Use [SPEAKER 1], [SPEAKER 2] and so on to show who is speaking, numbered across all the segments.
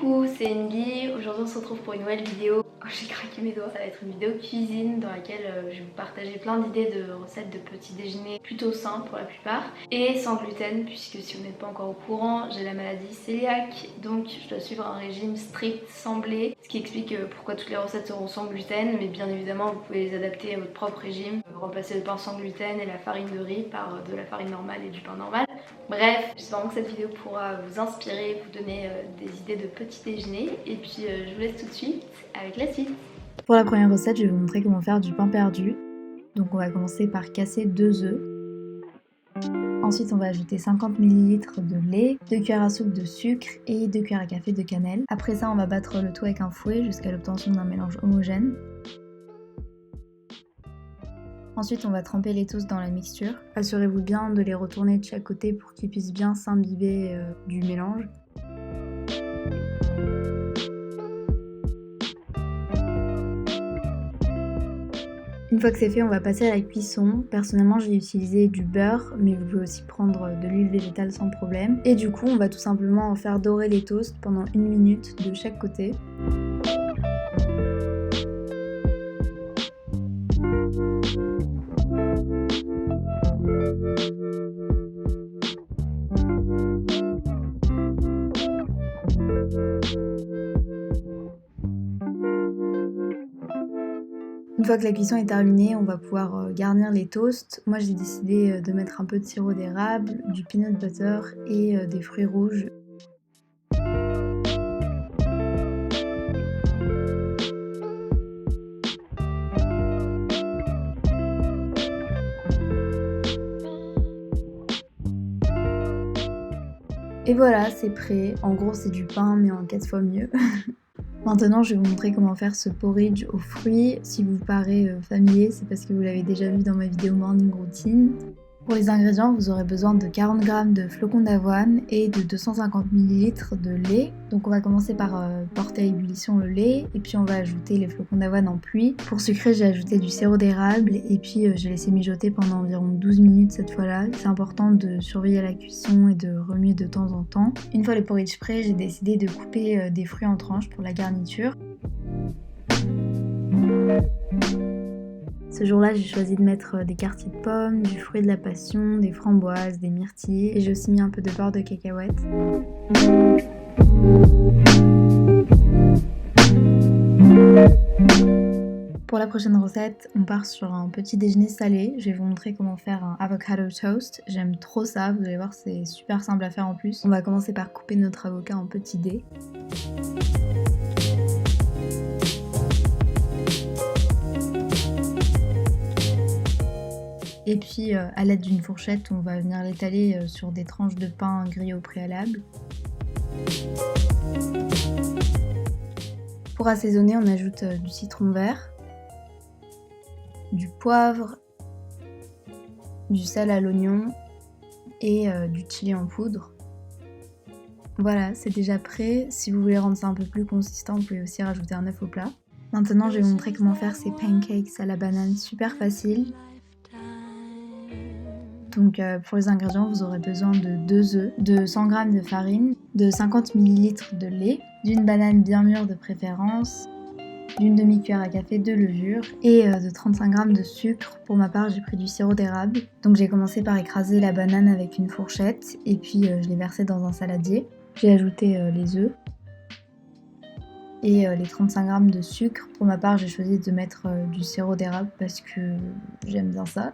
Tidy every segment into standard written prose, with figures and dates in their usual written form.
[SPEAKER 1] Coucou, c'est Envy. Aujourd'hui on se retrouve pour une nouvelle vidéo. Oh, j'ai craqué mes doigts. Ça va être une vidéo cuisine dans laquelle je vais vous partager plein d'idées de recettes de petits déjeuners plutôt sains pour la plupart et sans gluten, puisque si vous n'êtes pas encore au courant, j'ai la maladie cœliaque, donc je dois suivre un régime strict sans blé, ce qui explique pourquoi toutes les recettes seront sans gluten, mais bien évidemment vous pouvez les adapter à votre propre régime. Remplacer le pain sans gluten et la farine de riz par de la farine normale et du pain normal. Bref, j'espère que cette vidéo pourra vous inspirer, vous donner des idées de petits déjeuners. Et puis je vous laisse tout de suite avec la suite.
[SPEAKER 2] Pour la première recette, je vais vous montrer comment faire du pain perdu. Donc on va commencer par casser 2 œufs. Ensuite on va ajouter 50 ml de lait, 2 cuillères à soupe de sucre et 2 cuillères à café de cannelle. Après ça on va battre le tout avec un fouet jusqu'à l'obtention d'un mélange homogène. Ensuite on va tremper les toasts dans la mixture. Assurez-vous bien de les retourner de chaque côté pour qu'ils puissent bien s'imbiber du mélange. Une fois que c'est fait, on va passer à la cuisson. Personnellement, j'ai utilisé du beurre, mais vous pouvez aussi prendre de l'huile végétale sans problème. Et du coup, on va tout simplement en faire dorer les toasts pendant 1 minute de chaque côté. Une fois que la cuisson est terminée, on va pouvoir garnir les toasts. Moi j'ai décidé de mettre un peu de sirop d'érable, du peanut butter et des fruits rouges. Et voilà, c'est prêt. En gros c'est du pain mais en 4 fois mieux. Maintenant, je vais vous montrer comment faire ce porridge aux fruits. Si vous paraît familier, c'est parce que vous l'avez déjà vu dans ma vidéo morning routine. Pour les ingrédients, vous aurez besoin de 40 g de flocons d'avoine et de 250 ml de lait. Donc on va commencer par porter à ébullition le lait et puis on va ajouter les flocons d'avoine en pluie. Pour sucrer, j'ai ajouté du sirop d'érable et puis j'ai laissé mijoter pendant environ 12 minutes cette fois-là. C'est important de surveiller la cuisson et de remuer de temps en temps. Une fois le porridge prêt, j'ai décidé de couper des fruits en tranches pour la garniture. Ce jour-là, j'ai choisi de mettre des quartiers de pommes, du fruit de la passion, des framboises, des myrtilles et j'ai aussi mis un peu de beurre de cacahuète. Pour la prochaine recette, on part sur un petit déjeuner salé. Je vais vous montrer comment faire un avocado toast. J'aime trop ça, vous allez voir, c'est super simple à faire en plus. On va commencer par couper notre avocat en petits dés. Et puis à l'aide d'une fourchette, on va venir l'étaler sur des tranches de pain grillé au préalable. Pour assaisonner, on ajoute du citron vert, du poivre, du sel à l'oignon et du chili en poudre. Voilà, c'est déjà prêt. Si vous voulez rendre ça un peu plus consistant, vous pouvez aussi rajouter un œuf au plat. Maintenant, je vais vous montrer comment faire ces pancakes à la banane, super facile. Donc pour les ingrédients, vous aurez besoin de 2 œufs, de 100 g de farine, de 50 ml de lait, d'une banane bien mûre de préférence, d'une demi-cuillère à café de levure et de 35 g de sucre. Pour ma part, j'ai pris du sirop d'érable. Donc j'ai commencé par écraser la banane avec une fourchette et puis je l'ai versée dans un saladier. J'ai ajouté les œufs et les 35 g de sucre. Pour ma part, j'ai choisi de mettre du sirop d'érable parce que j'aime bien ça.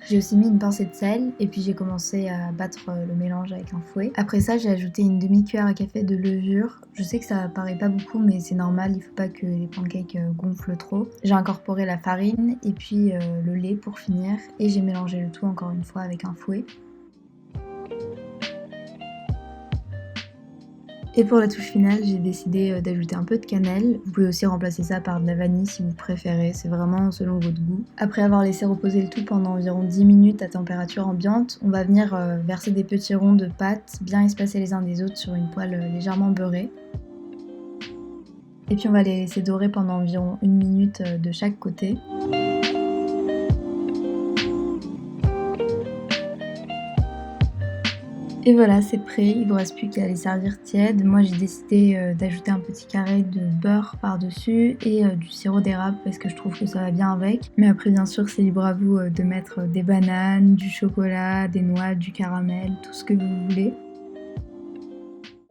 [SPEAKER 2] J'ai aussi mis une pincée de sel et puis j'ai commencé à battre le mélange avec un fouet. Après ça, j'ai ajouté une demi-cuillère à café de levure. Je sais que ça paraît pas beaucoup, mais c'est normal, il faut pas que les pancakes gonflent trop. J'ai incorporé la farine et puis le lait pour finir et j'ai mélangé le tout encore une fois avec un fouet. Et pour la touche finale, j'ai décidé d'ajouter un peu de cannelle. Vous pouvez aussi remplacer ça par de la vanille si vous préférez, c'est vraiment selon votre goût. Après avoir laissé reposer le tout pendant environ 10 minutes à température ambiante, on va venir verser des petits ronds de pâte bien espacés les uns des autres sur une poêle légèrement beurrée. Et puis on va les laisser dorer pendant environ 1 minute de chaque côté. Et voilà, c'est prêt, il vous reste plus qu'à les servir tièdes. Moi j'ai décidé d'ajouter un petit carré de beurre par-dessus et du sirop d'érable parce que je trouve que ça va bien avec. Mais après bien sûr c'est libre à vous de mettre des bananes, du chocolat, des noix, du caramel, tout ce que vous voulez.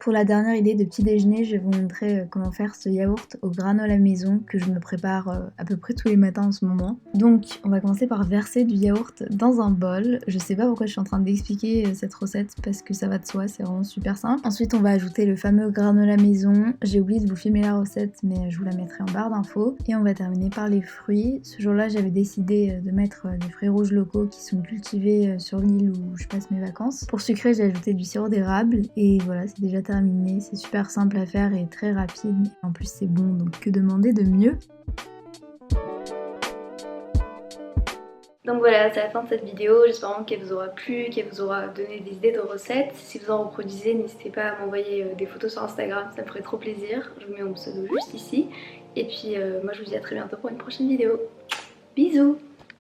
[SPEAKER 2] Pour la dernière idée de petit déjeuner, je vais vous montrer comment faire ce yaourt au granola maison que je me prépare à peu près tous les matins en ce moment. Donc on va commencer par verser du yaourt dans un bol. Je sais pas pourquoi je suis en train d'expliquer cette recette parce que ça va de soi, c'est vraiment super simple. Ensuite on va ajouter le fameux granola maison. J'ai oublié de vous filmer la recette mais je vous la mettrai en barre d'infos. Et on va terminer par les fruits. Ce jour-là j'avais décidé de mettre des fruits rouges locaux qui sont cultivés sur l'île où je passe mes vacances. Pour sucrer j'ai ajouté du sirop d'érable et voilà, c'est déjà terminé. C'est super simple à faire et très rapide. En plus c'est bon, donc que demander de mieux?
[SPEAKER 1] Donc voilà, c'est la fin de cette vidéo, j'espère vraiment qu'elle vous aura plu, qu'elle vous aura donné des idées de recettes. Si vous en reproduisez, n'hésitez pas à m'envoyer des photos sur Instagram, ça me ferait trop plaisir. Je vous mets mon pseudo juste ici. Et puis moi je vous dis à très bientôt pour une prochaine vidéo. Bisous!